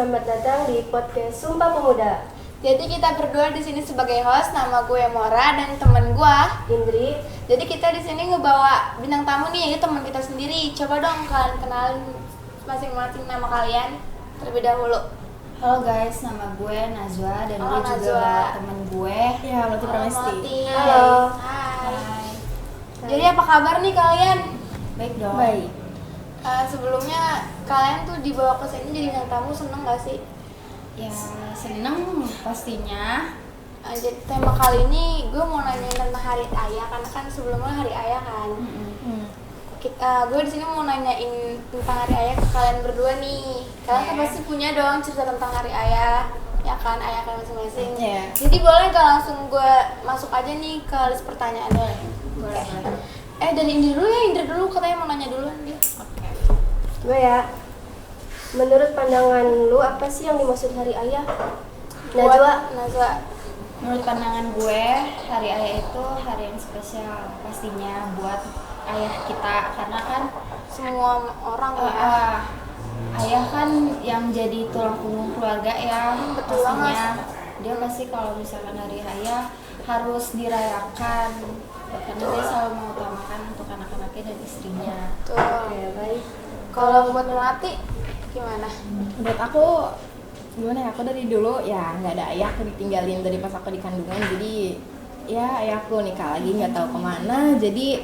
selamat datang di podcast Sumpah Pemuda. Jadi kita berdua di sini sebagai host, nama gue Mora dan teman gue Indri. Jadi kita di sini ngebawa bintang tamu nih, yaitu teman kita sendiri. Coba dong kalian kenalin masing-masing nama kalian terlebih dahulu. Halo guys, nama gue Najwa dan Halo, gue juga Najwa. bawa temen gue. Ya, Melati Pramesti. Melati. Halo. Hai. Hai. Jadi apa kabar nih kalian? Baik dong. Baik. Sebelumnya kalian tuh dibawa ke sini jadi bintang tamu, seneng gak sih? Ya seneng pastinya. Jadi tema kali ini gue mau nanyain tentang hari ayah, karena kan sebelumnya hari ayah kan. Gue di sini mau nanyain tentang hari ayah ke kalian berdua nih. Kalian kan pasti punya dong cerita tentang hari ayah, ya kan, ayah kalian masing-masing. Iya. Jadi boleh gak langsung gue masuk aja nih ke list pertanyaannya? Boleh. Dari Indri dulu ya, Indri dulu katanya mau nanya duluan dia. Oke. Gue ya. Menurut pandangan lu apa sih yang dimaksud hari ayah? Najwa. Najwa. Menurut pandangan gue, hari ayah itu hari yang spesial pastinya buat ayah kita, karena kan Semua orang ya. ayah kan yang jadi tulang punggung keluarga ya. Betul pastinya dia pasti kalau misalkan hari ayah harus dirayakan, karena dia selalu mengutamakan untuk anak-anaknya dan istrinya. Tuh. Oke, baik. Kalau buat Melati gimana? Menurut aku gimana ya, aku dari dulu ya nggak ada ayah, aku ditinggalin dari pas aku di kandungan, jadi ya ayahku nikah lagi nggak tahu kemana, jadi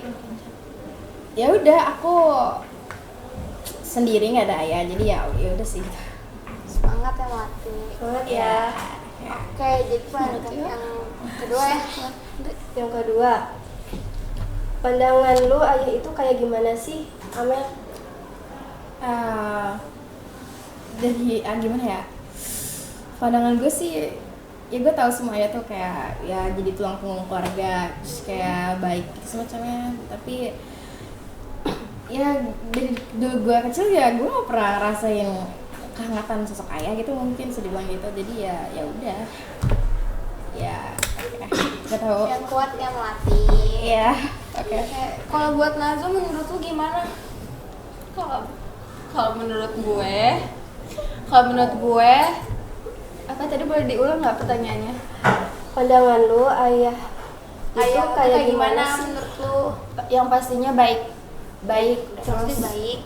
ya udah aku sendiri nggak ada ayah, jadi ya udah sih. Semangat ya Melati. Semangat ya. Oke, jadi lanjut yang kedua ya. Yang kedua, pandangan lu ayah itu kayak gimana sih, Amel? Jadi gimana ya, pandangan gue sih ya gue tahu semua ayah tuh kayak ya jadi tulang punggung keluarga, terus kayak baik gitu semacamnya, tapi ya dari dulu gue kecil ya gue gak pernah ngerasain kehangatan sosok ayah gitu, mungkin sedih bilang gitu, jadi ya udah ya gak tahu. Yang kuat ya Melati. Ya oke. Kalau buat Nazwa menurut lu gimana? Kalau menurut gue, apa tadi boleh diulang nggak pertanyaannya? Pandangan lu ayah itu Ayah kayak kayak gimana gimana sih? menurut lu? Yang pastinya baik Pasti terus baik.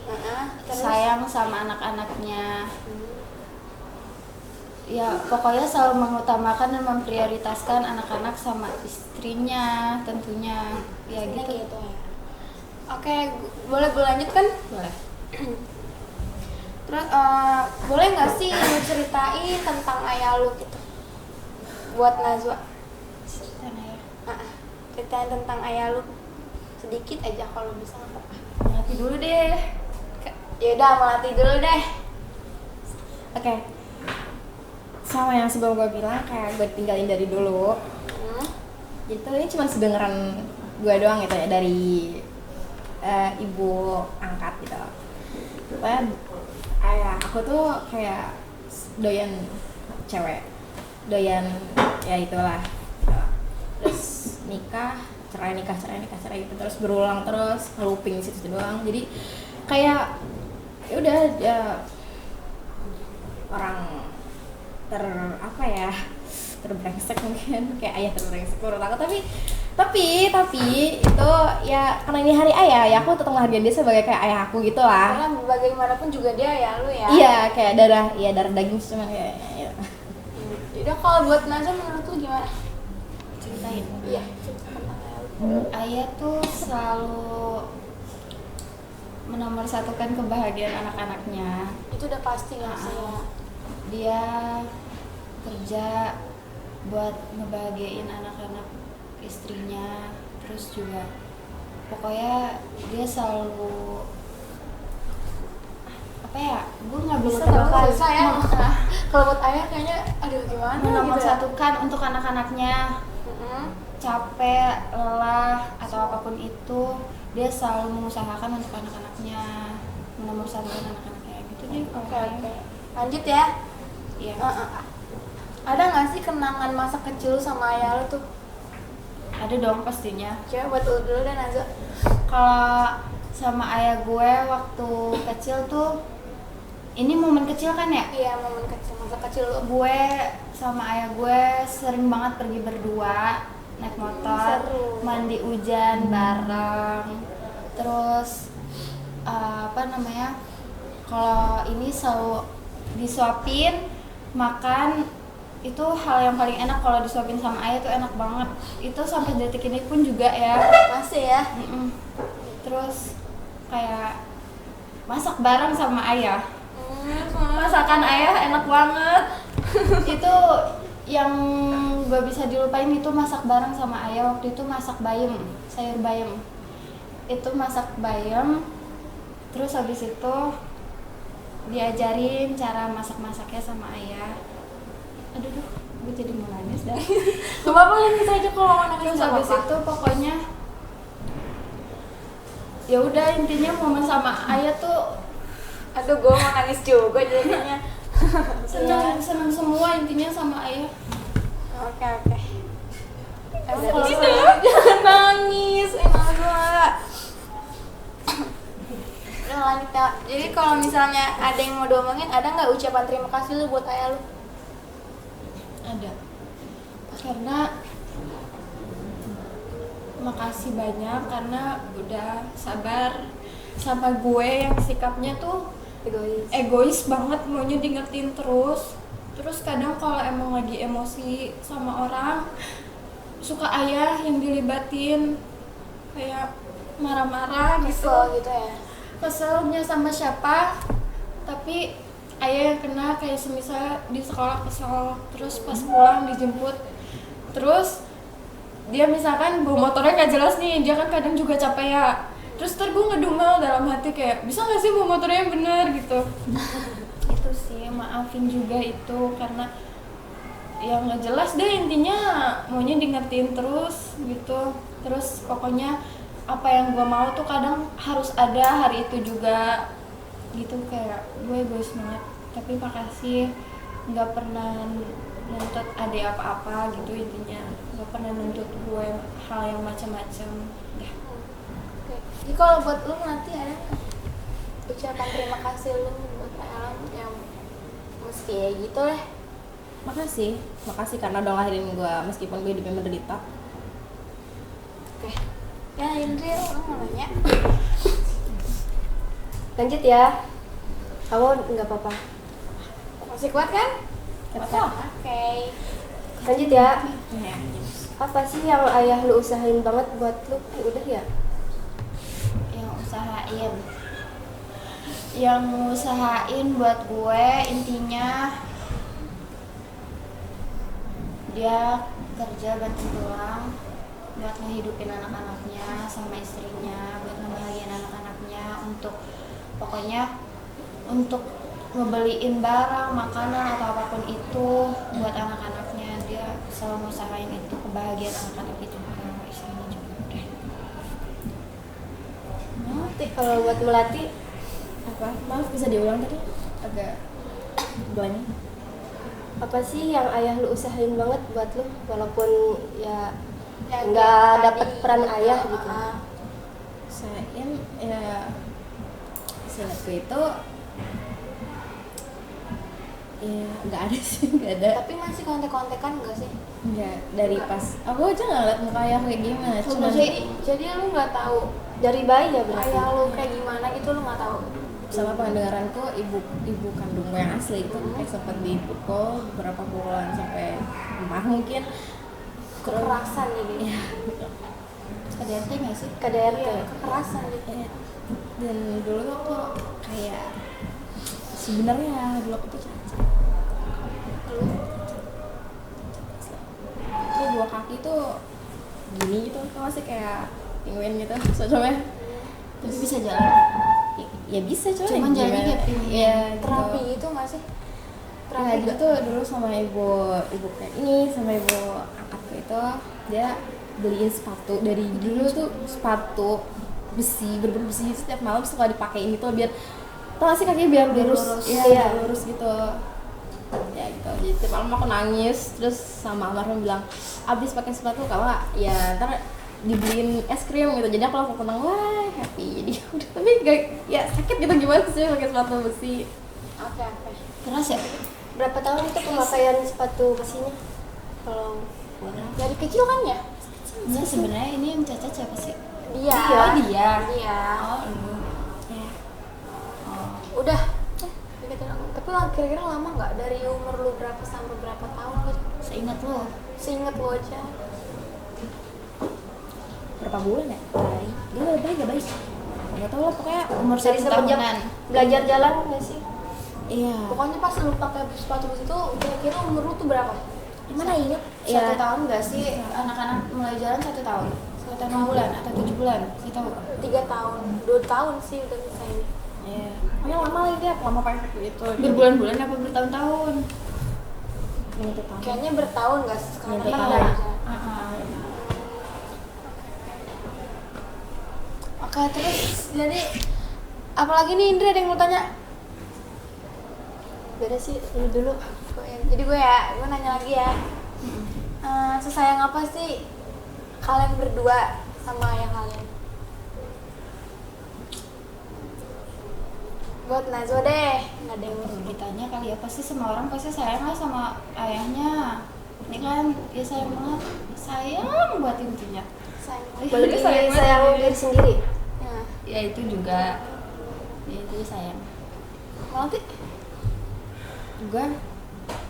Terus sayang sama anak-anaknya. Ya pokoknya selalu mengutamakan dan memprioritaskan anak-anak sama istrinya tentunya. Ya pastinya gitu. gitu ya. Oke, boleh gue lanjutkan? Boleh. Terus boleh nggak sih lu ceritain tentang ayah lu gitu? Buat Nazwa. Ceritain tentang ayah lu sedikit aja kalau bisa, nggak apa-apa. Nanti dulu deh. Yaudah, Melati dulu deh. Oke. Sama yang sebelum gue bilang, kayak gue tinggalin dari dulu. Itu ini cuma sedengeran gue doang gitu ya, dari ibu angkat gitu. Pokoknya ayah aku tuh kayak doyan cewek, doyan ya itulah. Terus nikah, cerai gitu, terus berulang terus, looping situ doang. Jadi kayak ya udah ya, orang terbrengsek mungkin, kayak ayah terbrengsek menurut aku, tapi itu ya karena ini hari ayah ya, aku tetap menghargai dia sebagai kayak ayah aku gitu lah. Karena bagaimanapun juga dia ayah lu ya. Iya, kayak darah daging, cuman kayak ya. Yaudah, kalau buat Nazwa menurut lu gimana? Ceritain. Iya, cerita tentang ayah lu. Ayah tuh selalu menomorsatukan kebahagiaan anak-anaknya. Itu udah pasti nggak sih ya? Dia kerja buat ngebahagiain anak-anak istrinya, terus juga pokoknya dia selalu apa ya, gue nggak bisa tahu Susah ya. Kalau buat ayah kayaknya aduh gimana gitu ya. menomorsatukan untuk anak-anaknya. Capek, lelah atau apapun itu, dia selalu mengusahakan untuk anak-anaknya, menomorsatukan anak-anaknya gitu deh. Oke. Lanjut ya. Iya. Ada nggak sih kenangan masa kecil lu sama ayah lu tuh? Ada dong pastinya. Coba buat lu dulu deh Nazwa. Kalau sama ayah gue waktu kecil tuh ini momen kecil kan ya. Iya, momen kecil, masa kecil lu. Gue sama ayah gue sering banget pergi berdua naik motor, Seru. mandi hujan bareng. Terus kalau ini selalu disuapin makan, itu hal yang paling enak kalau disuapin sama ayah tuh enak banget. Itu sampai detik ini pun juga ya. Masih ya. Terus kayak masak bareng sama ayah. Masakan ayah enak banget. Itu yang gak bisa dilupain, itu masak bareng sama ayah. Waktu itu masak bayam, sayur bayam. Itu masak bayam, terus habis itu diajarin cara masak-masaknya sama ayah. Aduh, gue jadi mau nangis dah. Gak apa-apa, nangis aja kalau mau nangis. Terus nggak habis apa-apa. itu pokoknya ya udah, intinya momen sama ayah tuh Aduh, gue mau nangis juga jadinya. seneng semua intinya sama ayah. Oke. Emang kalau Gitu. jangan nangis, enak gak? Udah lanjut ya. Jadi kalau misalnya ada yang mau diomongin, ada nggak ucapan terima kasih lu buat ayah lu? Ada, karena makasih banyak karena udah sabar sama gue yang sikapnya tuh egois banget, maunya diingetin terus kadang kalau emang lagi emosi sama orang suka ayah yang dilibatin, kayak marah-marah gitu, Gitu ya. keselnya sama siapa, tapi ayah yang kena. Kayak semisal di sekolah kesel, terus pas pulang dijemput, terus dia misalkan bawa motornya nggak jelas nih, dia kan kadang juga capek ya, terus gue ngedumel dalam hati kayak bisa nggak sih bawa motornya yang bener gitu. Itu sih, maafin juga itu, karena ya nggak jelas deh, intinya maunya diingetin terus gitu. Terus pokoknya apa yang gue mau tuh kadang harus ada hari itu juga gitu. Kayak gue egois banget, tapi makasih nggak pernah nuntut adek apa-apa gitu, intinya nggak pernah nuntut gue hal yang macam-macam ya. Oke. Jadi kalau buat lu nanti ada nggak ucapan terima kasih lu buat ayah lu yang meski ya gitu lah. Makasih karena udah ngelahirin gue meskipun gue hidupnya menderita. Oke. Ya Indri, lu mau nanya? Lanjut ya. Kamu nggak apa-apa. Masih kuat kan? Kuat. Oke. Lanjut ya. Ya. Apa sih yang ayah lu usahain banget buat lu? Udah ya. Yang usahain buat gue intinya dia kerja bantu tulang buat ngehidupin anak-anaknya sama istrinya, buat ngebahagiain anak-anaknya, untuk pokoknya untuk ngebeliin barang, makanan atau apapun itu buat anak-anaknya. Dia selalu usahain itu, kebahagiaan anak-anak itu sama istrinya juga. Udah. Kalau buat Melati, Apa? Maaf, bisa diulang tadi? Agak banyak. apa sih yang ayah lu usahain banget buat lu walaupun ya Yang nggak tadi dapet peran ayah gitu? Saya ya seingatku itu ya nggak ada sih, nggak ada. Tapi masih kontek-kontekan nggak sih? Nggak, dari pas aku aja nggak ngeliat muka ayah kayak gimana, cuma Jadi lu nggak tahu Dari bayi ya berarti? ayah lu kayak gimana gitu, lu nggak tahu. sama pendengaranku ibu kandungku yang asli itu kayak sempat dipukul beberapa pukulan sampai lemah mungkin. Kekerasan gitu. Ya, KDRT nggak sih? KDRT. Iya, kekerasan gitu. ya. Dan dulu aku kayak sebenarnya dulu aku tuh cacat. Tuh dua kaki tuh gini gitu, tau gak sih, kayak penguin gitu soalnya. Tapi bisa jalan. Ya bisa, Cuman jalannya kayak penguin. ya, Terapi gitu. gitu nggak sih? Nah, Terapi itu tuh dulu sama ibu kayak ini, sama ibu angkatku itu, dia beliin sepatu dari dulu tuh, sepatu besi, bener-bener besi, setiap malam suka dipakein gitu biar, tau gak sih, kakinya biar lurus, lurus. ya, Iya. biar lurus gitu. Ya gitu, jadi setiap malam aku nangis, terus sama almarhum bilang, abis pakai sepatu kalau ya ntar dibeliin es krim gitu. Jadi aku langsung tenang, wah happy. Jadi udah, tapi gak, ya sakit gitu gimana sih pakai sepatu besi. Oke. Keras ya? Berapa tahun itu pemakaian sepatu besinya? Kalau Dari kecil kan ya? Enggak, sebenarnya ini yang cacat siapa sih? Dia. Oh, dia. Dia. Oh, lu. ya. Udah. Gitu dong. Tapi kira-kira lama nggak dari umur lu berapa sampai berapa tahun lu? Seingat lo. Seinget lu aja. Berapa bulan ya? Dia gak baik. Gak tau lah, pokoknya umur Dari 1 semenjak tahunan. belajar jalan nggak sih? Iya. Pokoknya pas lu pakai sepatu besi itu kira-kira umur lu tuh berapa? Gimana inget? 1 tahun nggak sih anak-anak mulai jalan 1 tahun? Sekitar 6 bulan atau 7 bulan? Saya tahu. 3 tahun, 2 tahun sih udah bisa ini. Iya. Pokoknya lama lagi dia, lama pakai itu. Berbulan-bulan apa bertahun-tahun? Ini tuh tahun. Kayaknya bertahun nggak sih? Sekarang Iya, kan tahun. udah bisa. Oke, terus jadi apalagi nih Indra ada yang mau tanya? Beda sih ini dulu. Jadi gue nanya lagi ya. Sesayang apa sih kalian berdua sama ayah kalian? Buat Najwa deh, nggak ada yang Perlu ditanya kali ya, pasti semua orang pasti sayang lah sama ayahnya. Ini kan ya sayang banget, sayang buat intinya. sayang. Lebih Sayang banget. sayang diri sendiri. Nah, Ya itu juga, ya itu sayang. nanti Gue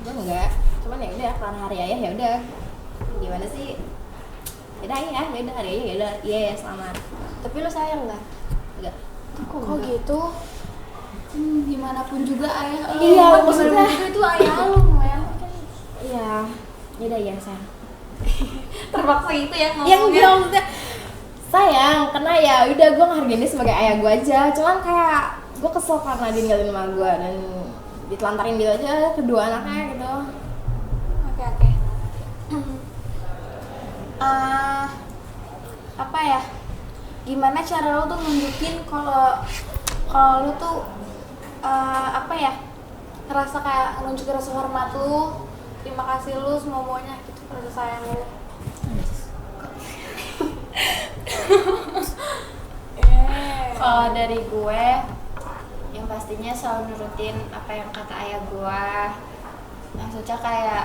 enggak. Cuman ya udah karena hari ayah ya udah. Gimana sih? Yaudah ayah, ya udah hari ayah ya udah. Iya, selamat. Tapi lo sayang nggak? Enggak. kok gitu? Gimana pun juga ayah. Iya, Gimana maksudnya. pun itu ayah lu, Mel. Iya. Ya udah ya, sayang. Terpaksa gitu ya Yang ngomongnya. dia maksudnya sayang, karena ya udah gue ngehargain dia sebagai ayah gue aja. Cuman kayak gue kesel karena dia ninggalin sama gue dan ditelantarin gitu aja kedua anaknya gitu. Oke. Apa ya? Gimana cara lo tuh nunjukin kalau lo tuh apa ya? Ngerasa kayak nunjukin rasa hormat lu, terima kasih lu semuanya gitu, rasa sayang lu. Kalau dari gue, yang pastinya selalu nurutin apa yang kata ayah gue. Maksudnya kayak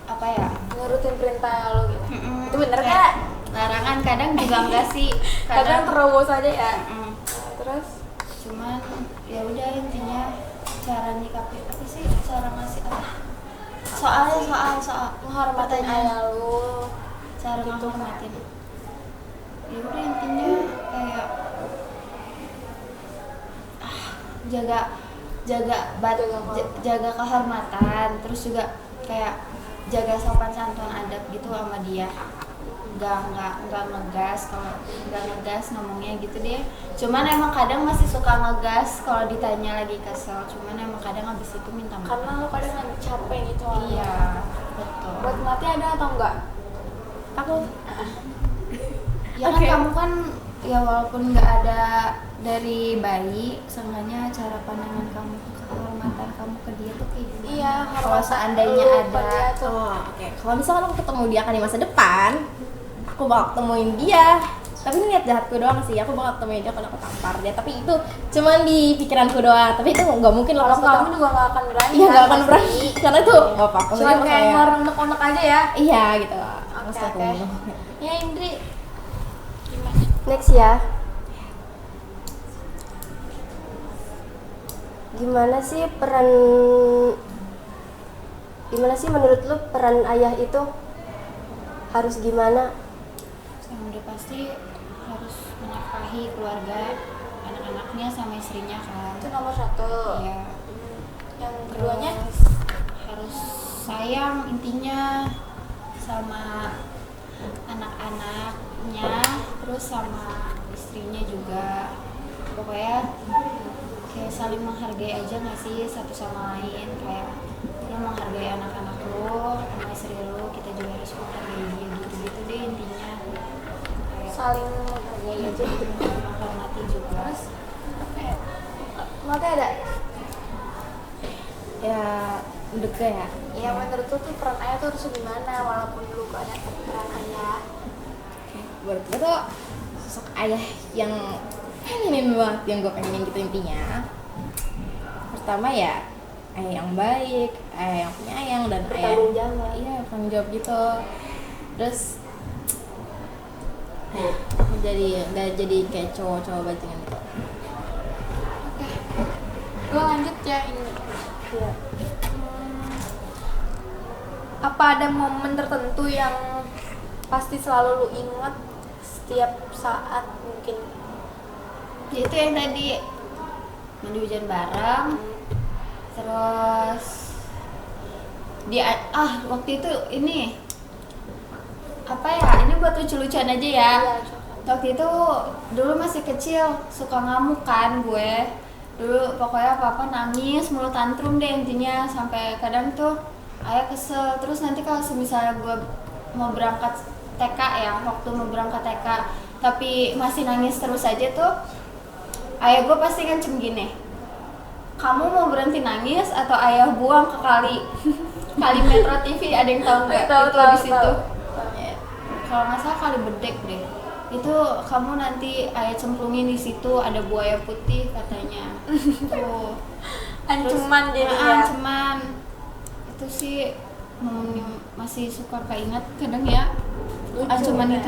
apa ya? Nurutin perintah lo gitu. Mm-mm. Itu bener Kayak gak? larangan kadang juga enggak sih. Kadang terobos aja ya. Mm-mm. Terus Cuman ya udah intinya cara nyikapi apa sih? Cara ngasih apa? Soal menghormatin pertanyaan. ayah lu. Cara Gitu, menghormatin. Ya udah intinya kayak jaga jaga kehormatan, terus juga kayak jaga sopan santun adab gitu sama dia. Nggak ngegas, kalau nggak ngegas ngomongnya gitu deh. Cuman emang kadang masih suka ngegas kalau ditanya lagi kesel. Cuman emang kadang habis itu minta maaf. Karena lo kadang lagi capek gitu. Iya, betul. Buat mati ada atau enggak? Aku Ya kan kamu kan ya walaupun nggak ada dari bayi, seenggaknya cara pandangan kamu, kehormatan kamu ke dia tuh kayak gimana? Iya, Kalau seandainya lu ada. ke dia tuh. oh, oke. Kalau misalkan aku ketemu dia kan di masa depan, aku bakal ketemuin dia. Tapi ini niat jahatku doang sih, aku bakal ketemuin dia kalau aku tampar dia. Tapi itu cuman di pikiranku doang. Tapi itu nggak mungkin loh Kalau aku kamu juga nggak akan berani. Iya, kan, nggak akan pasti. berani. Karena itu nggak apa-apa. Cuma Maksudnya kayak saya- ngeremek-remek aja ya. Iya gitu. Oke, Mesti aku oke. bunuh. Ya Indri, gimana? Next ya. Gimana sih menurut lu peran ayah itu harus gimana? Yang udah pasti harus menafkahi keluarga, anak-anaknya sama istrinya kan. Itu nomor 1. Iya. Yang keduanya Terus harus sayang intinya sama anak-anaknya, terus sama istrinya juga. Pokoknya kayak saling menghargai aja nggak sih satu sama lain, kayak lo menghargai anak-anak lo sama istri lo, kita juga harus menghargai dia gitu-gitu deh intinya. Kayak saling menghargai aja gitu. menghormati juga. Terus apa ya? Mata ada? Ya udah ya. Ya menurut lu tuh peran ayah tuh harus gimana walaupun lu gak ada peran ayah? Menurut gue tuh sosok ayah yang pengenin banget, yang gue pengenin gitu intinya. pertama ya ayah yang baik, ayah yang penyayang dan ayah Bertanggung jawab. iya bertanggung jawab gitu. Terus nggak jadi kayak cowok-cowok bajingan gitu. Oke, gue lanjut ya ini. Iya. Apa ada momen tertentu yang pasti selalu lu ingat setiap saat mungkin? Ya itu yang tadi mandi hujan bareng, terus waktu itu ini apa ya, ini buat lucu-lucuan aja ya. Iya, Waktu itu dulu masih kecil suka ngamuk kan gue dulu, pokoknya apa nangis mulu, tantrum deh intinya, sampai kadang tuh ayah kesel. Terus nanti kalau misalnya gue mau berangkat TK ya, waktu mau berangkat TK tapi masih nangis terus aja tuh, ayah gue pasti ngancem gini, kamu mau berhenti nangis atau ayah buang ke kali kali Metro TV, ada yang tahu nggak? Itu di situ ya, kalau nggak salah kali Bedek deh itu, kamu nanti ayah cemplungin di situ, ada buaya putih katanya. Tuh Ancaman jadi ya. Ancaman itu sih masih suka keinget kadang ya. Ancaman itu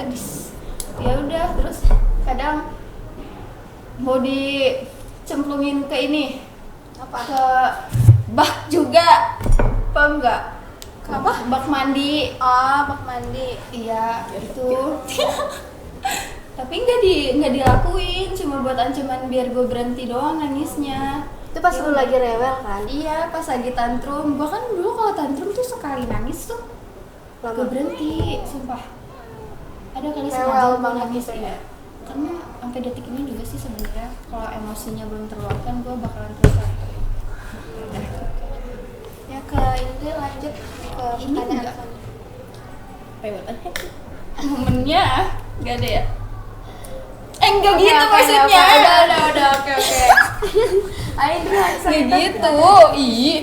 ya udah, terus kadang mau dicemplungin ke ini Apa? ke bak juga, paham nggak? Apa? Bak mandi. Bak mandi. Iya itu. Tapi nggak dilakuin, cuma buat ancaman biar gue berhenti doang nangisnya. Itu pas lu lagi rewel kan? Iya, pas lagi tantrum. Bahkan dulu kalau tantrum tuh sekali nangis tuh Lama. gue berhenti, sumpah. Ada kali Rewel sengaja gue banget nangis gitu ya. Karena sampai detik ini juga sih sebenarnya kalau emosinya belum terluapkan gue bakalan terus tantrum. Ya ke ini lanjut ke Ini pertanyaan enggak. selanjutnya. Momennya nggak ada ya? Enggak Oke, gitu oke, maksudnya. oke. Udah, oke. Ayo dulu Nggak gitu. Ih.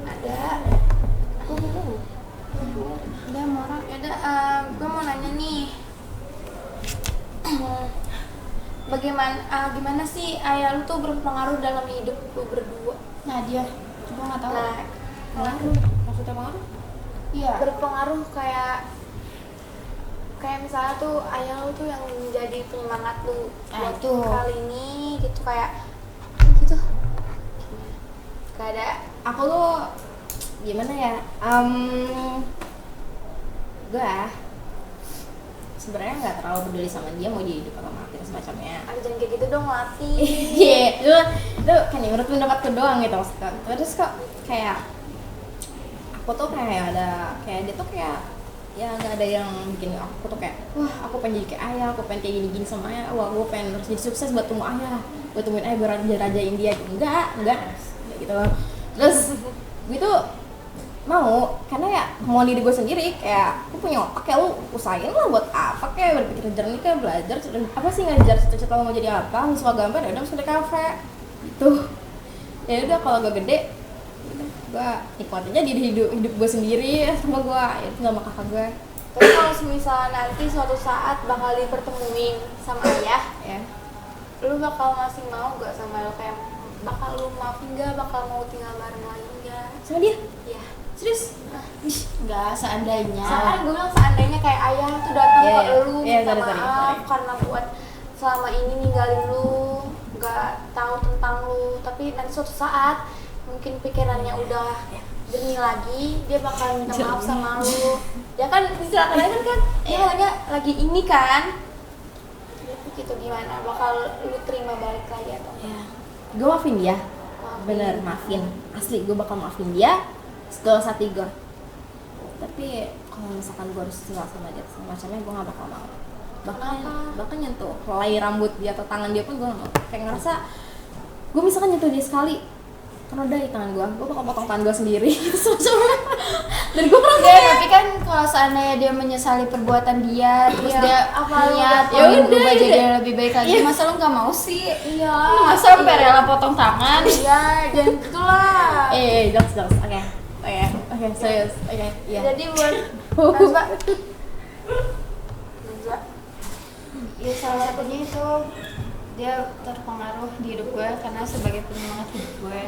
Ada. Aku belum. Udah mau orang. Yaudah, gue mau nanya nih. Gimana sih ayah lu tuh berpengaruh dalam hidup lu berdua? Nah dia, gue nggak tahu. Nah, Maksudnya pengaruh? Iya. berpengaruh kayak misalnya tuh ayah lu tuh yang menjadi penyemangat lu buat itu. kali ini gitu, kayak gitu. Gak ada. Aku tuh gimana ya? Gue sebenarnya nggak terlalu peduli sama dia mau dia hidup atau mati dan semacamnya. Jangan kayak gitu dong, latih. Iya, itu kan ya menurut pendapatku doang gitu maksudnya. Terus kok kayak aku tuh kayak ada kayak dia tuh kayak ya nggak ada yang bikin aku tuh kayak wah aku pengen jadi kayak ayah, aku pengen kayak gini sama ayah, wah gue pengen harus jadi sukses buat temu ayah, buat temuin ayah biar rajain dia. Enggak kayak gitu loh. Terus gue tuh mau karena ya mau diri gue sendiri, kayak aku punya otak, kayak lu usahain lah buat apa, kayak berpikir jernih, kayak belajar apa sih, ngajar cita-cita lo mau jadi apa, lu suka gambar ya udah masuk di kafe gitu. Ya udah kalau gue gede gue nikmatin aja di hidup gue sendiri sama gue ya tinggal sama kakak gue Tapi kalau misalnya nanti suatu saat bakal dipertemuin sama ayah, ya. lu bakal masih mau gak sama ayah? Kayak bakal lu maafin gak? Bakal mau tinggal bareng lagi gak? Sama dia? Iya. Serius? Nggak, seandainya. Soalnya gue bilang seandainya kayak ayah tuh datang Iya, ke iya. lu Iya, minta sorry. maaf karena buat selama ini ninggalin lu, gak tahu tentang lu, tapi nanti suatu saat mungkin pikirannya udah jernih lagi, dia bakal minta maaf sama lu. Ya kan istilah kalian kan dia maunya lagi ini kan. Gitu gimana? Bakal lu terima balik lagi atau enggak? Ya. Gue maafin dia. Maafin. Bener, maafin. Asli gue bakal maafin dia setelah hati gue. Tapi kalau misalkan gue harus tinggal sama dia semacamnya, gue gak bakal mau. Bahkan nyentuh helai rambut dia atau tangan dia pun gue gak mau. Kayak ngerasa gue misalkan nyentuh dia sekali, kan udah di tangan gue bakal potong tangan gue sendiri gitu semacamnya. Dan gue ngerasa Ya, tapi kan kalau seandainya dia menyesali perbuatan dia, terus Iya, dia apa niat ya mau udah, berubah jadi iya. lebih baik lagi, masa lu nggak mau sih? Iya. Lu masa sampai rela potong tangan? Iya, jangan gitulah. jokes. Oke, serius. Oke, iya. Jadi buat Nazwa, Ya salah satunya itu dia terpengaruh di hidup gue karena sebagai penyemangat hidup gue.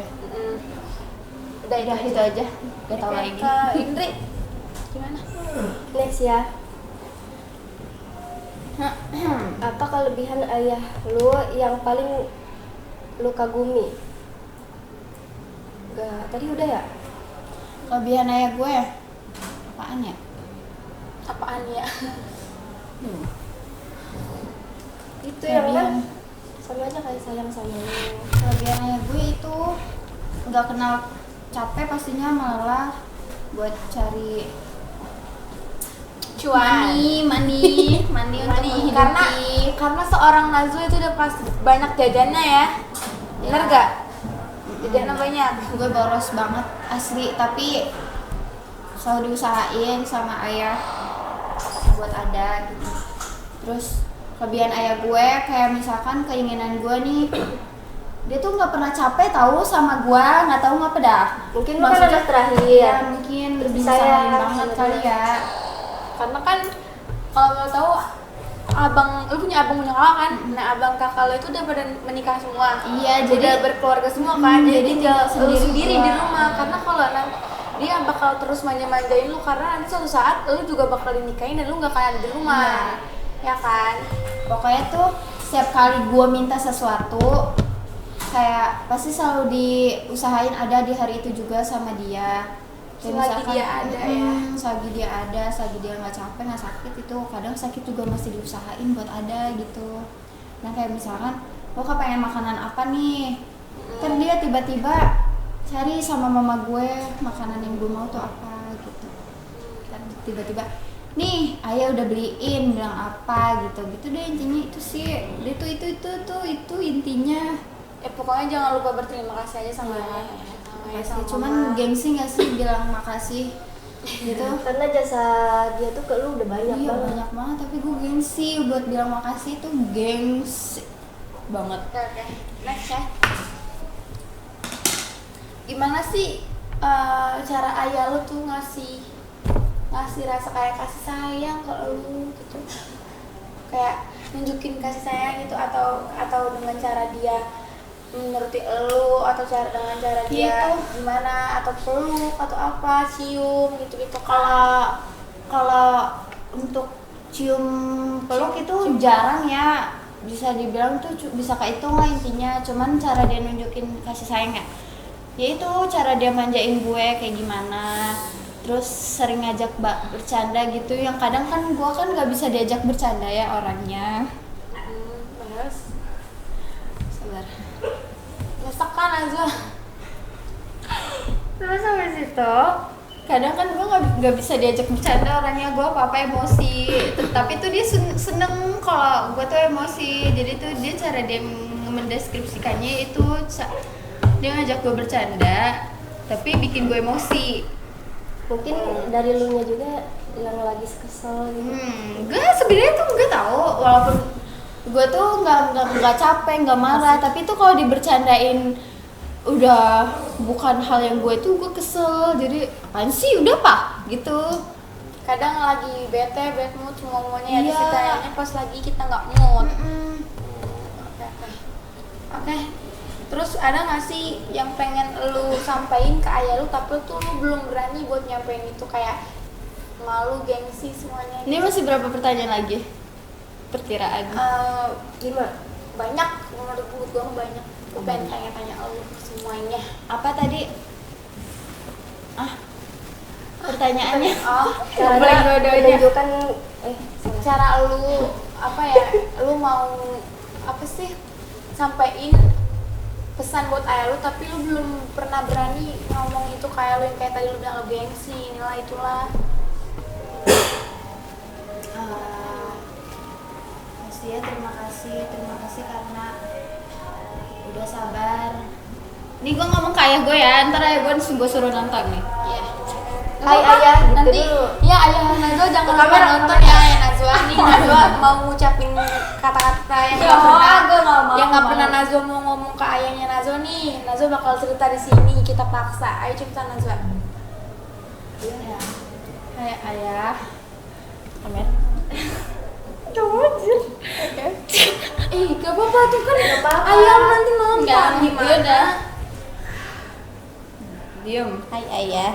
Udah Itu aja, gak tau lagi. Kak Indri gimana? Next ya. Apa kelebihan ayah lu yang paling lu kagumi? Gak, tadi udah ya? Kelebihan ayah gue apaan ya? Apaan ya? Itu yang kan Kelebihan. sama aja kayak sayang sama lu. Kelebihan ayah gue itu nggak kenal capek, pastinya malah buat cari Cuan. money untuk menghidupi. Karena seorang Nazwa itu udah pasti banyak jajannya ya. Bener gak? Jajannya banyak. Gue boros banget asli, tapi selalu diusahain sama ayah buat ada gitu. Terus kelebihan ayah gue kayak misalkan keinginan gue nih, dia tuh nggak pernah capek tahu sama gue, nggak tahu ngapa dah. Mungkin lu kan anak terakhir. Ya mungkin lebih Sayang sayang banget sebenarnya. kali ya. Karena kan kalau mau tahu lu punya abang punya kakak kan? Nah abang kakak lo itu udah pada menikah semua. Iya, Udah jadi berkeluarga semua kan. Jadi tinggal lu sendiri di doang. rumah. Karena kalau nanti dia bakal terus manja-manjain lu karena nanti suatu saat lu juga bakal dinikahin dan lu nggak akan ada di rumah. Ya kan? Pokoknya tuh setiap kali gue minta sesuatu kayak pasti selalu diusahain ada di hari itu juga sama dia. Kayak Selagi dia ada ya. selagi dia ada, selagi dia nggak capek nggak sakit, itu kadang sakit juga masih diusahain buat ada gitu. Nah kayak misalkan lo kepengen makanan apa nih, kan dia tiba-tiba cari sama mama gue makanan yang gue mau tuh apa gitu. Kan tiba-tiba nih ayah udah beliin, bilang apa gitu deh intinya. Itu sih dia tuh itu intinya. Pokoknya jangan lupa berterima kasih aja sama ayah. Sama Cuman mama. gengsi nggak sih bilang makasih gitu. Karena jasa dia tuh ke lu udah banyak Iya banget. banyak banget, tapi gue gengsi buat bilang makasih tuh gengsi banget. Oke. Next ya. Gimana sih cara ayah lu tuh ngasih rasa kayak kasih sayang ke lu gitu? Kayak nunjukin kasih sayang gitu atau dengan cara dia menuruti elu atau dengan cara dia Gitu. gimana atau peluk atau apa cium gitu Kalau untuk cium peluk itu jarang ya, bisa dibilang tuh bisa kehitung lah intinya. Cuman cara dia nunjukin kasih sayangnya yaitu cara dia manjain gue kayak gimana, terus sering ngajak bercanda gitu, yang kadang kan gue kan nggak bisa diajak bercanda ya orangnya. terus Sabar. nyesek kan aja. Terus sampai situ kadang kan gue nggak bisa diajak bercanda orangnya, gue apa emosi. Tapi tuh dia seneng kalau gue tuh emosi, jadi tuh dia cara dia mendeskripsikannya itu dia ngajak gue bercanda tapi bikin gue emosi. Mungkin dari lu nya juga yang lagi kesel gitu. Gue sebenarnya tuh gue tahu walaupun gue tuh nggak capek nggak marah, tapi tuh kalau dibercandain udah bukan hal yang gue tuh gue kesel. Jadi apaan sih udah pak gitu. Kadang lagi bad mood semuanya Iya. ada kitanya pas lagi kita nggak mood. Oke. Terus ada nggak sih yang pengen lu sampaikan ke ayah lu tapi tuh lu belum berani buat nyampein itu, kayak malu, gengsi semuanya? Ini masih berapa pertanyaan lagi? Perkiraan. 5. Banyak, menurut gue banyak. Gue pengen tanya-tanya lu semuanya. Apa tadi? Pertanyaannya. Oh, Cara menunjukkan cara lu apa ya? Lu mau apa sih? Sampein pesan buat ayah lu tapi lu belum pernah berani ngomong itu kayak lu yang kayak tadi lu bilang lu gengsi inilah itulah. Terima kasih karena udah sabar. Nih gue ngomong ke ayah gue ya, ntar ayah gue suruh nonton nih. Iya. Hai ayah gitu Nanti dulu. ya ayah Najwa jangan lupa nonton ya ayah Najwa. Nih Najwa mau ngucapin kata-kata yang nggak pernah yang nggak pernah Najwa mau ngomong ke ayahnya Najwa nih. Najwa bakal cerita di sini, kita paksa. Ayo cerita Najwa. Ya. Hai ayah. Amin. Gak apa-apa tuh kan Gak apa-apa. ayam nanti nonton. Enggak, Gimana? yaudah. Diem. Hai ayah.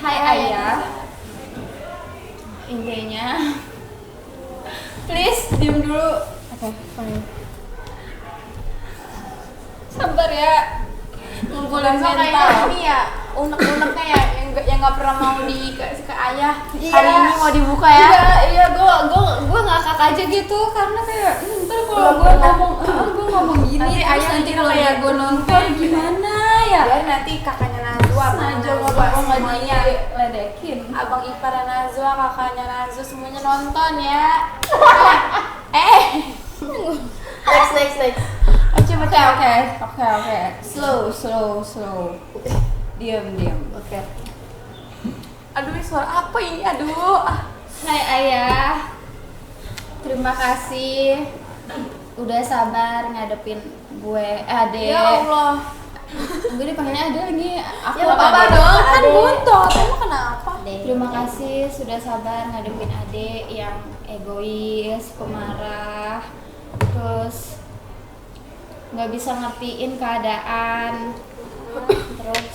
Hai ayah. Intinya please diem dulu. Oke, fine. Sabar ya. Ngumpulin Kayaknya mental. ini ya unek-uneknya ya yang nggak pernah mau dikasih ke ayah. Iya. Hari ini mau dibuka ya. Iya, gue ngakak aja gitu karena kayak ntar kalau gue ngomong gini Nanti terus ayah nanti kira kalau kayak gue nonton gimana ya? Biar nanti kakaknya Najwa, Sengaja Najwa ngomong nggak semuanya. diledekin. Abang ipar Najwa, kakaknya Najwa semuanya nonton ya. Next. Oke. Slow. Diam. Oke. Aduh, ini suara apa ini? Aduh. Hai ayah, terima kasih udah sabar ngadepin gue, adek. Ya Allah. Gue dipanggilnya adek lagi. Aku Ya, nggak apa-apa adek. Dong, kan Adek. buntot. Emang kenapa? Terima kasih sudah sabar ngadepin adek yang egois, pemarah, terus nggak bisa ngertiin keadaan. Terus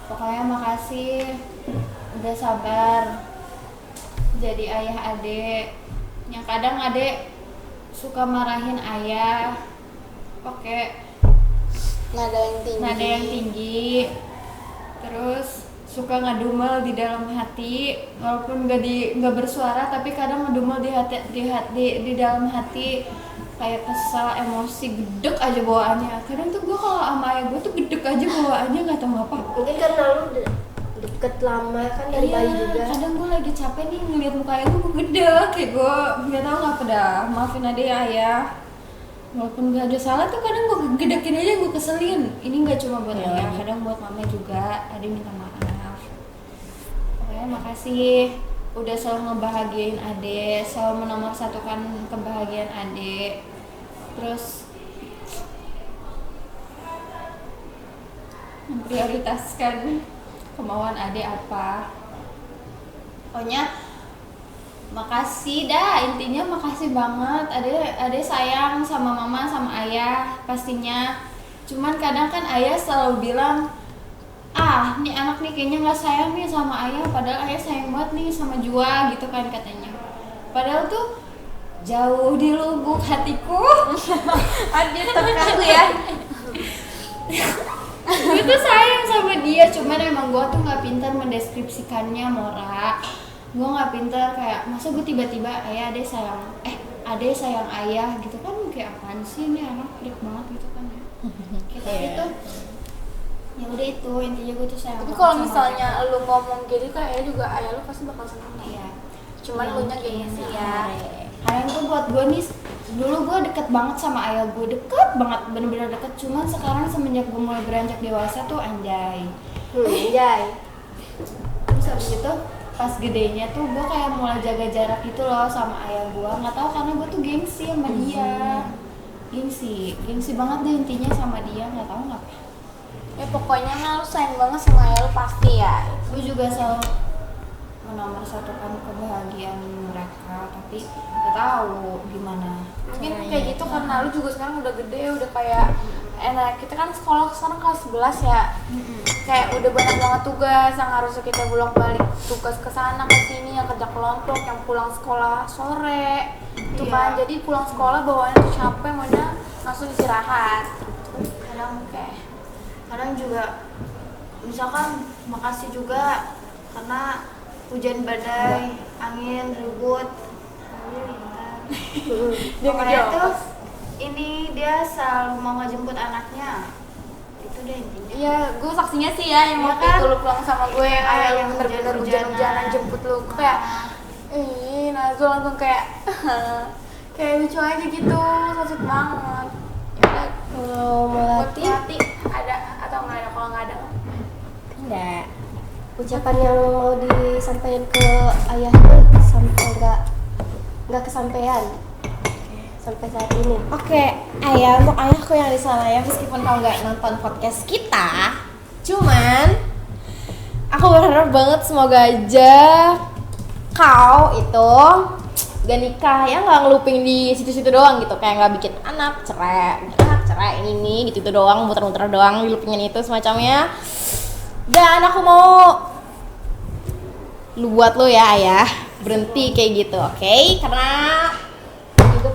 pokoknya makasih udah sabar jadi ayah adek. Yang kadang adek suka marahin ayah pakai Nada yang tinggi. terus suka ngedumel di dalam hati walaupun nggak bersuara, tapi kadang ngedumel di dalam hati kayak kesal, emosi, gedek aja bawaannya. Kadang tuh gue kalau sama ayah gue tuh gedek aja bawaannya, nggak tahu apa. Mungkin karena lu deket lama kan dari bayi juga. Kadang gue lagi capek nih ngeliat muka ayah gue gedek kayak gue nggak tahu ngapa dah. Maafin aja ya ayah, walaupun gak ada salah tuh kadang gue gedekin aja, gue keselin. Ini nggak cuma buat ayah, kadang buat mama juga. Ade minta maaf. Pokoknya makasih udah selalu ngebahagiain Ade, selalu menomorsatukan kebahagiaan Ade. Terus memprioritaskan kemauan Ade apa. Pokoknya makasih dah, intinya makasih banget. Ade sayang sama mama sama ayah pastinya. Cuman kadang kan ayah selalu bilang, nih anak nih kayaknya nggak sayang nih sama ayah, padahal ayah sayang banget nih sama Jua gitu kan katanya. Padahal tuh jauh di lubuk hatiku Aduh, terkaku ya. gue tuh sayang sama dia, cuman emang gue tuh nggak pintar mendeskripsikannya, Mora. Gue nggak pintar kayak masa gue tiba-tiba ade sayang ayah gitu kan, kayak apaan sih ini anak freak banget gitu kan ya. Kita itu ya udah, itu intinya gue tuh sayang. Tapi banget kalau sama misalnya ayah. lu ngomong gitu kayak ayah juga, ayah lu pasti bakal seneng. Iya. Cuman lu nya gengsi ya. Ayah tuh buat gue nih, dulu gue deket banget sama ayah gue, deket banget, bener-bener deket. Cuman sekarang semenjak gue mulai beranjak dewasa tuh anjay. Anjay. Terus habis itu pas gedenya tuh gue kayak mulai jaga jarak gitu loh sama ayah gue. Nggak tahu karena gue tuh gengsi sama dia. Gengsi banget deh intinya sama dia, nggak tahu ngapa. Ya pokoknya mah lu sayang banget sama ayah lu pasti ya. Gue juga selalu menomorsatukan kebahagiaan mereka, tapi nggak tahu gimana. Mungkin kayak gitu karena lu juga sekarang udah gede, udah kayak enak. Kita kan sekolah sekarang kelas 11 ya. Kayak udah banyak banget tugas yang harusnya kita bolak-balik tugas ke sana ke sini, yang kerja kelompok, yang pulang sekolah sore. Itu kan jadi pulang sekolah bawaannya tuh capek, maunya langsung istirahat. Kadang juga misalkan makasih juga karena hujan badai, angin, ribut. Pokoknya tuh ini dia selalu mau ngejemput anaknya. Itu deh intinya. Iya, gue saksinya sih ya yang Iya waktu kan? itu lu pulang sama gue yang ayah Yang yang bener-bener hujan-hujanan. hujan-hujanan jemput lu. Gue kayak Nazul langsung kayak kayak lucu aja gitu, sakit banget. Ya udah, Kalau buat Melati hati ada atau nggak ada? Kalau nggak ada Enggak. ucapan yang mau disampaikan ke ayah tuh sampai nggak kesampaian sampai saat ini. Oke, ayah, untuk ayahku yang di sana ya, meskipun kau nggak nonton podcast kita, cuman aku berharap banget semoga aja kau itu gak nikah ya, nggak ngeluping di situ-situ doang gitu, kayak nggak bikin anak cerai ini gitu doang, muter-muter doang dilupingin itu semacamnya. Dan aku mau lu buat lo ya ayah berhenti kayak gitu, oke? Karena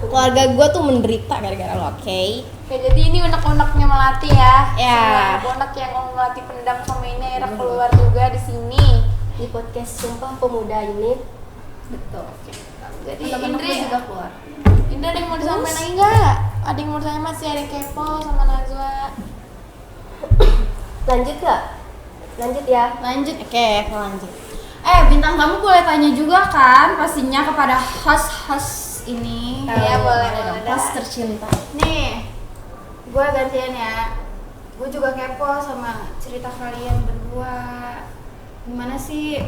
keluarga gue tuh menderita gara-gara lo, oke? Oke, jadi ini unek-uneknya Melati ya. Ya. Semua unek yang Melati pendam sama ini akhirnya keluar juga di sini. Di podcast Sumpah Pemuda ini. Betul. Jadi Temen-temen Indri, gue juga keluar. Indri ada yang mau disampaikan lagi nggak? Ada yang mau ditanya, masih ada yang kepo sama Najwa. Lanjut gak? Lanjut ya. Lanjut. Oke, lanjut. Bintang tamu boleh tanya juga kan pastinya kepada host ini. Iya, boleh dong. boleh. Pas tercinta. Nih, gue gantian ya. Gue juga kepo sama cerita kalian berdua. Gimana sih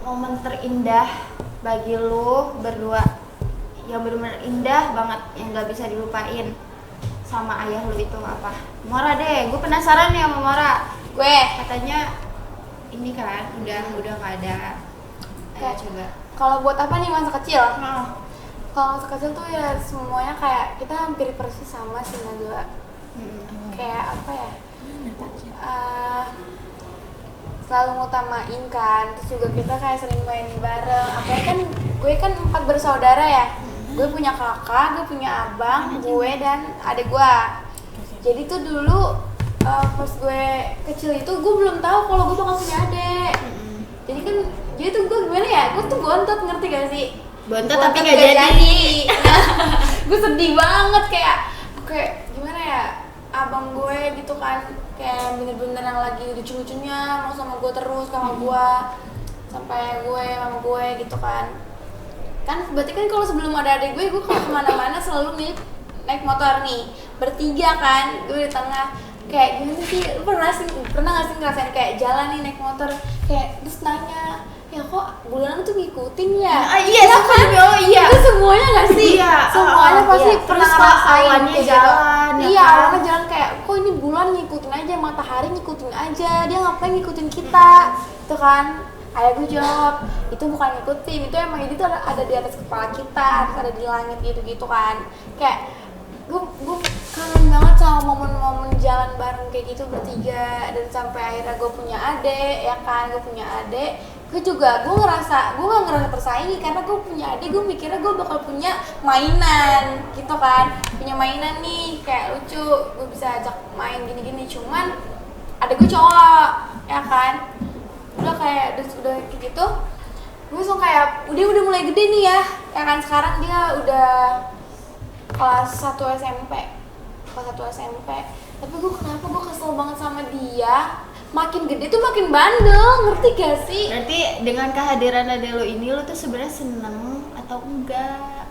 momen terindah bagi lu berdua, yang benar-benar indah banget, yang gak bisa dilupain sama ayah lu itu apa? Mora deh, gue penasaran nih sama Mora. Gue Katanya ini kan udah gak ada. Ayo Kayak- coba. kalau buat apa nih masa kecil? Nah, Kalau masa kecil tuh ya semuanya kayak kita hampir persis sama sih Najwa. Kayak apa ya? Selalu ngutamain kan, terus juga kita kayak sering main bareng. Apalagi kan gue kan 4 bersaudara ya. Gue punya kakak, gue punya abang, gue dan adik gue. Jadi tuh dulu pas gue kecil itu gue belum tahu kalau gue bakal punya adik. Jadi tuh gue gimana ya? Gue tuh bontot, ngerti gak sih? bontot Bontot tapi gak jadi. Gue sedih banget kayak gimana ya, abang gue gitu kan kayak bener-bener yang lagi lucu-lucunya mau sama gue terus sama gue sampai gue sama gue gitu kan berarti kan kalau sebelum ada adik gue kalau kemana-mana selalu nih naik motor nih bertiga kan, gue di tengah. Kayak gimana sih, lu pernah nggak sih ngerasain kayak jalan nih naik motor kayak terus nanya, ya kok bulanan tuh ngikutin ya? Iya, kan? Oh iya. Itu semuanya nggak sih? Iya, Semuanya pasti iya. pernah Terus ngerasain awannya kayak gitu. jalan, ya Iya, kan? awannya jalan kayak, kok ini bulan ngikutin aja, matahari ngikutin aja, dia ngapain ngikutin kita? Itu kan? Ayah gue jawab, itu bukan ngikutin, itu emang ini tuh ada di atas kepala kita, terus ada di langit gitu-gitu kan. Kayak gue kangen banget sama momen-momen jalan bareng kayak gitu bertiga, dan sampai akhirnya gue punya adik ya kan, gue nggak ngerasa tersaingi karena gue punya adik. Gue mikirnya gue bakal punya mainan gitu kan, punya mainan nih kayak lucu, gue bisa ajak main gini-gini. Cuman adik gue cowok ya kan, udah kayak udah kayak gitu gue langsung kayak udah mulai gede nih ya kan. Sekarang dia udah kelas 1 SMP. Tapi kenapa gue kesel banget sama dia, makin gede tuh makin bandel, ngerti gak sih? Berarti dengan kehadiran adek lo ini lo tuh sebenarnya seneng atau enggak?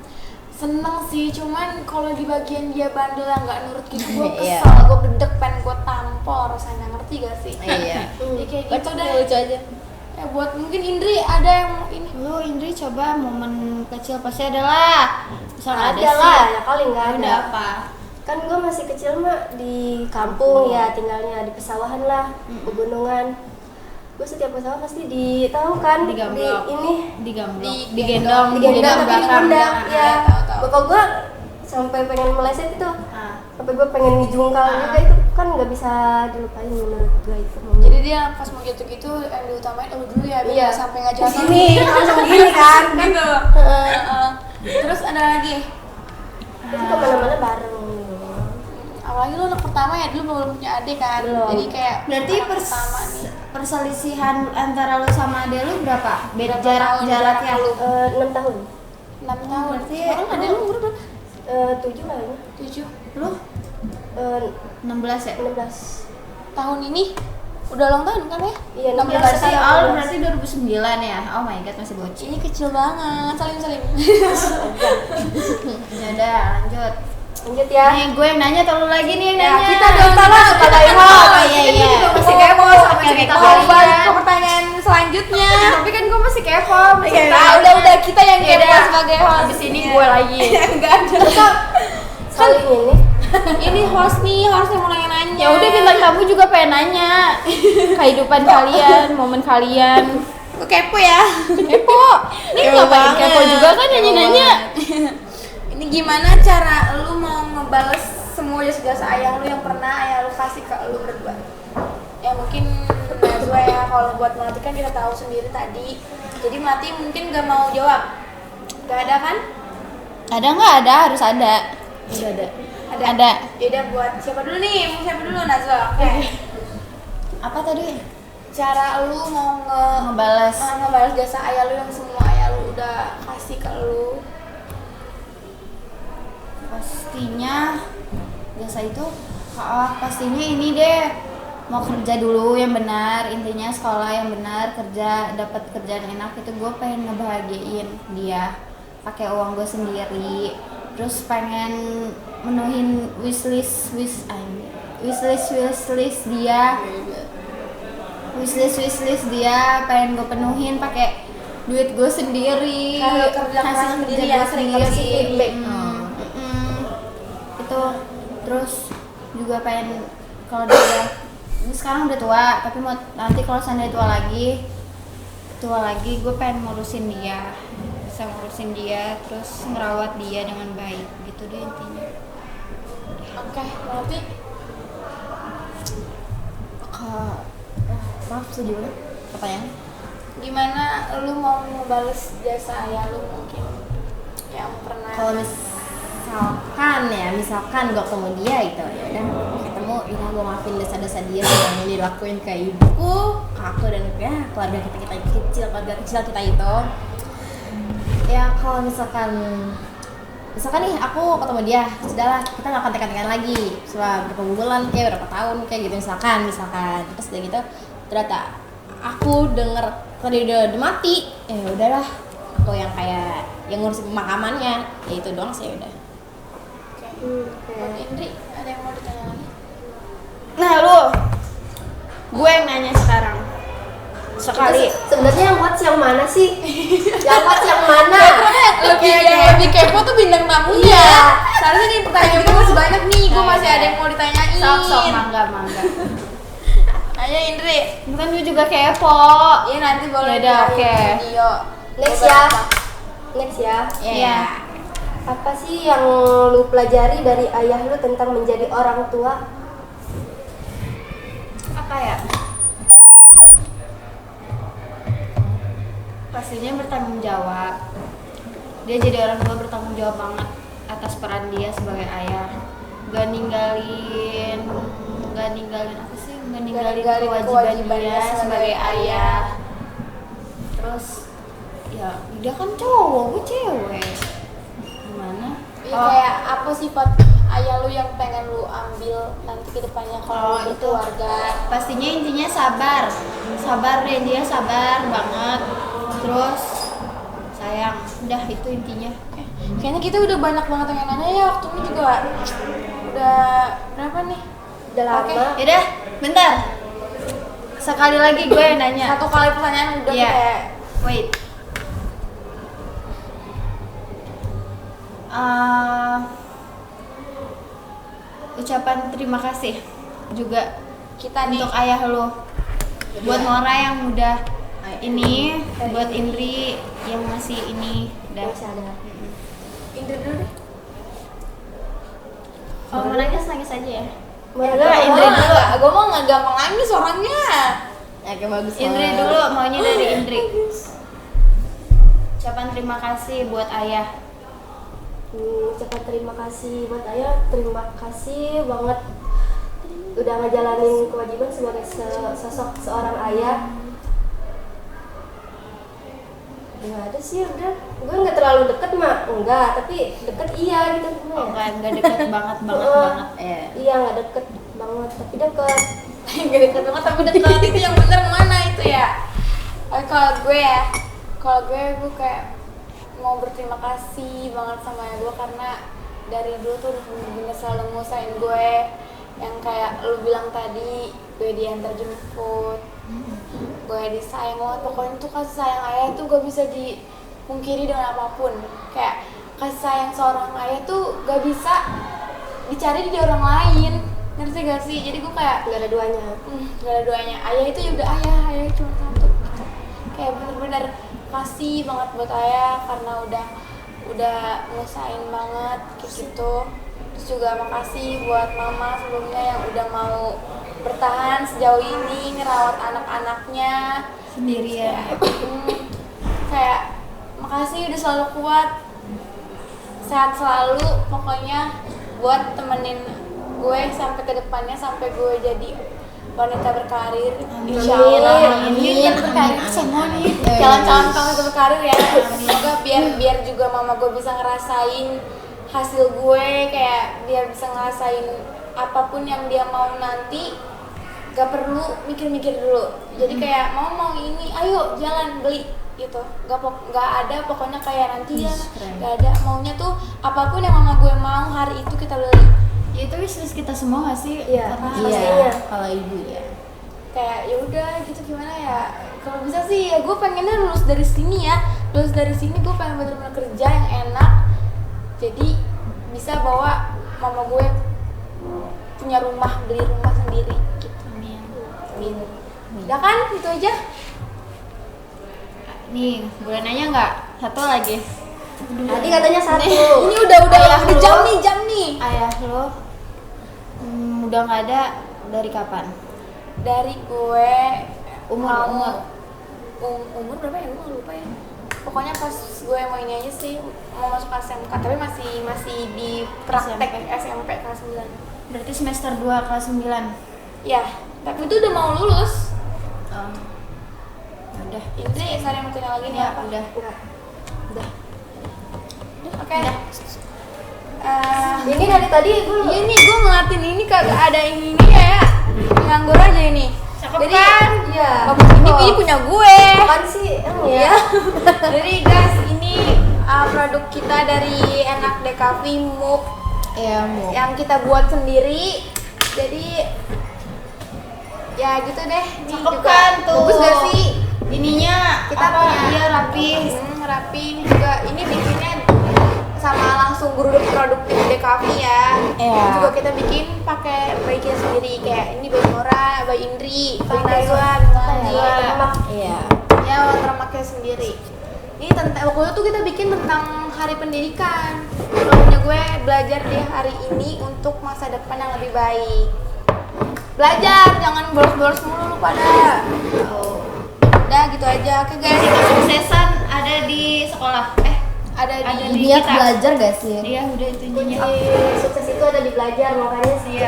Seneng sih, cuman kalau di bagian dia bandel yang nggak nurut gitu gue Iya. kesel, gue bedek, pengen gue tampol rasanya, ngerti gak sih? Iya. Ya kayak gitu Kocak deh. ya, lucu aja. Ya buat mungkin Indri ada yang mau ini. Lo Indri coba momen kecil pasti ada lah. Misal ada Ada lah, ya kali nggak Ya ada. udah apa? Kan gue masih kecil mah di kampung ya, tinggalnya di pesawahan lah, pegunungan. Gue setiap pesawat pasti tahu kan Digamblok. Digendong. digendong digendong tapi di belakang. pundak ya. tahu. Bapak gue sampai pengen meleset itu, Ah. sampai gue pengen dijungkal juga, itu kan nggak bisa dilupain menurut gue itu. Jadi dia pas mau gitu-gitu yang diutamain lu dulu ya, biar Iya. nggak sampai nggak jatuh. Sini langsung gini kan. Gitu. Heeh. Terus ada lagi. Itu kemana-mana bareng. Apalagi lu anak pertama ya, dulu belum punya adik kan. Belum. Jadi kayak Berarti anak pertama nih. perselisihan antara lo sama adek lo berapa? Beda Berapa jarak tahun jaraknya. jarak lu? 6 tahun. 6 tahun. Berarti Sekarang ada lu umur berapa? 7 kayaknya. 7. Lo 16 ya? 16. Tahun ini udah ulang tahun kan ya? Iya, 16 16 tahun. Oh, berarti 2009 ya? Oh my god, masih bocil. Ini kecil banget. Salim. Ya udah, lanjut. Lanjut ya. Nih, gue yang nanya atau lu lagi nih yang Ya, nanya? kita dong salah sebagai host. Oh iya iya. Masih kepo sama cerita Mau balik ke kalian. pertanyaan selanjutnya. Tapi kan gue masih kepo. Nah, udah kita yang Ya kepo udah. sebagai host. Habis ini gue lagi. Enggak ada. Saling ini. Ini host nih, harusnya mau nanya-nanya. Ya udah, bintang tamu juga pengen nanya kehidupan kalian, momen kalian. Lu kepo ya? Kepo. Ini ngapain kepo juga kan nanya-nanya. Ini gimana cara lu mau ngebales semua jasa-jasa ayah lu yang pernah ayah lu kasih ke lu berdua? Ya mungkin Najwa ya, kalau buat Melati kan kita tahu sendiri tadi. Jadi Melati mungkin gak mau jawab. Gak ada kan? Ada nggak? Ada, harus ada. Udah ada. Ada. Yaudah buat siapa dulu nih? Mau siapa dulu Najwa? Oke. Apa tadi? Cara lu mau ngebalas jasa ayah lu yang semua ayah lu udah kasih ke lu. Pastinya jasa itu pastinya ini deh, mau kerja dulu yang benar, intinya sekolah yang benar, kerja dapat kerjaan enak. Itu gue pengen ngebahagiain dia pakai uang gue sendiri, terus pengen menuhin wishlist dia pengen gue penuhin pakai duit gue sendiri, Hasil kerja keras sendiri yang sering kasih feedback. Itu terus juga pengen kalau dia udah ini sekarang udah tua, tapi mau nanti kalau seandainya tua lagi gue pengen ngurusin dia, bisa ngurusin dia, terus ngerawat dia dengan baik gitu deh intinya. Oke, berarti Maaf, sejujurnya pertanyaan. gimana lu mau ngebales jasa ayah lu mungkin yang pernah? Kalau misalkan gue ketemu dia gitu, ya udah ketemu, ya gue maafin dosa-dosa dia yang dilakuin ke ibuku, ke aku dan ya keluarga kita kita itu. Ya kalau misalkan nih aku ketemu dia, sudahlah kita nggak kontek-kontekan lagi selama berapa bulan kayak berapa tahun kayak gitu misalkan terus udah gitu ternyata aku denger tadi udah mati, ya udahlah aku yang kayak yang ngurusin pemakamannya, ya itu doang sih udah. Buat Indri, ada yang mau ditanya lagi? Nah lu, gue yang nanya sekarang. Sekali. Sebenarnya yang watch yang mana sih? Yang watch yang mana? Lebih kepo tuh bintang tamunya. Iya. Soalnya nih pertanyaan gue masih banyak nih, gue masih ada yang mau ditanyain. Sok mangga. Nanya Indri. Kan gue juga kepo. Iya nanti boleh Yaudah, di oke. video. Next ya. Iya. Apa sih yang lu pelajari dari ayah lu tentang menjadi orang tua? Apa ya? Pastinya bertanggung jawab. Dia jadi orang tua bertanggung jawab banget atas peran dia sebagai ayah. Gak ninggalin apa sih? Gak ninggalin kewajiban dia sebagai ayah. Terus ya dia kan cowok, gue cewek. Gimana? Iya kayak apa sifat ayah lu yang pengen lu ambil nanti ke depannya kalau lu itu berkeluarga? pastinya intinya sabar deh, dia sabar banget, terus sayang, udah itu intinya. Kayaknya kita udah banyak banget yang nanya ya, waktu ini juga udah berapa nih? Udah lama. Oke. Yaudah, bentar, sekali lagi gue yang nanya. Satu kali pertanyaan udah Iya. kayak Wait. Ucapan terima kasih juga kita nih. untuk ayah lo, buat Nora yang udah ini, buat Indri yang masih ini, udah. Masih ada. Indri dulu deh. Oh, mau nangis aja ya. Mana Indri dulu. Gue mau nggak gampang nangis orangnya. Ya kayak bagus Indri banget. dulu, maunya dari Indri. Ucapan terima kasih buat ayah. Ucapan terima kasih buat ayah, terima kasih banget udah ngejalanin kewajiban sebagai sosok seorang ayah. Nggak ada sih, udah gue nggak terlalu deket mah, enggak, tapi deket iya gitu. Oh, enggak deket banget. Iya nggak deket banget, tapi deket. Gak deket banget tapi deket. Itu yang bener mana itu ya? Kalau gue kayak mau berterima kasih banget sama gue karena dari dulu tuh udah bener-bener selalu ngusahain gue, yang kayak lu bilang tadi, gue diantar jemput, gue disayang banget. Pokoknya tuh kasih sayang ayah tuh gak bisa dipungkiri dengan apapun. Kayak kasih sayang seorang ayah tuh gak bisa dicari di orang lain, ngerti gak sih? Jadi gue kayak Nggak ada duanya. gak ada duanya. Ayah itu ya udah ayah cuma satu gitu. Kayak bener bener-bener kasih banget buat ayah karena udah ngesain banget kayak gitu. Terus juga makasih buat mama sebelumnya yang udah mau bertahan sejauh ini ngerawat anak-anaknya Sendirian. kayak makasih udah selalu kuat, sehat selalu pokoknya buat temenin gue sampai ke depannya sampai gue jadi wanita berkarir. Insyaallah. Amin. Berkarir semua nih. Calon-calon wanita berkarir ya. Semoga biar juga mama gue bisa ngerasain hasil gue, kayak biar bisa ngerasain apapun yang dia mau nanti gak perlu mikir-mikir dulu. Jadi kayak mau ini, ayo jalan beli gitu. Gak ada pokoknya kayak nanti ya. Gak ada, maunya tuh apapun yang mama gue mau hari itu kita beli. Ya itu wishlist kita semua gak sih? Iya, Karena pastinya. Kalau ibu ya. Kayak ya udah gitu, gimana ya, kalau bisa sih ya gue pengennya lulus dari sini gue pengen bener-bener kerja yang enak, jadi bisa bawa mama gue punya rumah, beli rumah sendiri gitu. Amin. Udah kan itu aja. Nih, boleh nanya nggak? Satu lagi. Tadi katanya satu. Ini udah jam nih. Ayah lo udah nggak ada dari kapan? Dari gue Umur. umur berapa ya, gue nggak lupa ya. Pokoknya pas gue mau ini aja sih, mau masuk SMK, tapi masih di praktek SMP kelas 9. Berarti semester 2 kelas 9. Ya, tapi itu udah mau lulus. Udah. Ini nggak ada yang mau tanya lagi nih Ya, apa? udah. Oke. Ini dari tadi gue Iya nih, gue ngeliatin ini kagak ada yang ini ya, nganggur aja ini. Cakep Jadi, kan? Iya. bagus, ini punya gue. Apaan sih? Emang ya? Ya. Jadi guys, ini produk kita dari Enak Dekavi Muk Iya, mau. yang kita buat sendiri. Jadi ya gitu deh. Ini Cakep juga kan tuh? bagus gak sih? Ininya Kita apa? punya Iya rapi. rapi. Ini juga ini bikinnya sama langsung produktif Dekavi ya. Iya. Ini juga kita bikin pakai bayi kita sendiri, kayak ini bayi Nora, bayi Indri, bayi Najwa, Najwa. Iya. Ya, watermarknya sendiri. Ini tentang waktu itu kita bikin tentang hari pendidikan. Pokoknya gue belajar di hari ini untuk masa depan yang lebih baik. Belajar, jangan bolos-bolos mulu lu pada. Udah gitu aja. Oke guys, Kesuksesan ada di sekolah. ada di di Niat kita. belajar gak sih? Iya, udah itu Kunci intinya. sukses itu ada di belajar, makanya sih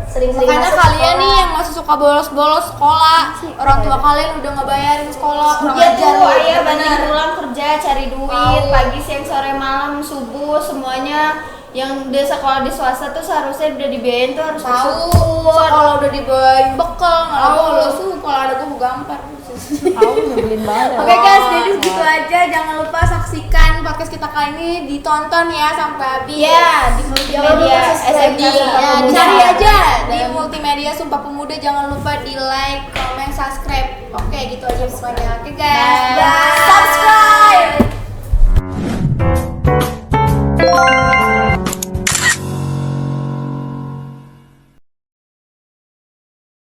sering-sering Makanya masuk kalian sekolah. nih yang masih suka bolos-bolos sekolah, orang tua kalian udah ngebayarin sekolah, kurang Iya ajar tuh, lu, ayah banyak bener. pulang kerja cari duit, pagi, siang, sore, malam, subuh, semuanya yang di sekolah di swasta tuh seharusnya udah dibiayain tuh harus Tahu, bersyukur. sekolah udah dibawain bekal, nggak Tahu. bolos tuh, kalau ada gue gampar. Aku nyebelin banget. Oke guys, jadi segitu aja. Jangan lupa saksikan podcast kita kali ini, ditonton ya sampai habis. Iya, di multimedia SMK Ya, Sumpah cari Pemuda. aja di multimedia Sumpah Pemuda. Jangan lupa di like, comment, subscribe. Oke, gitu aja pokoknya. Oke guys.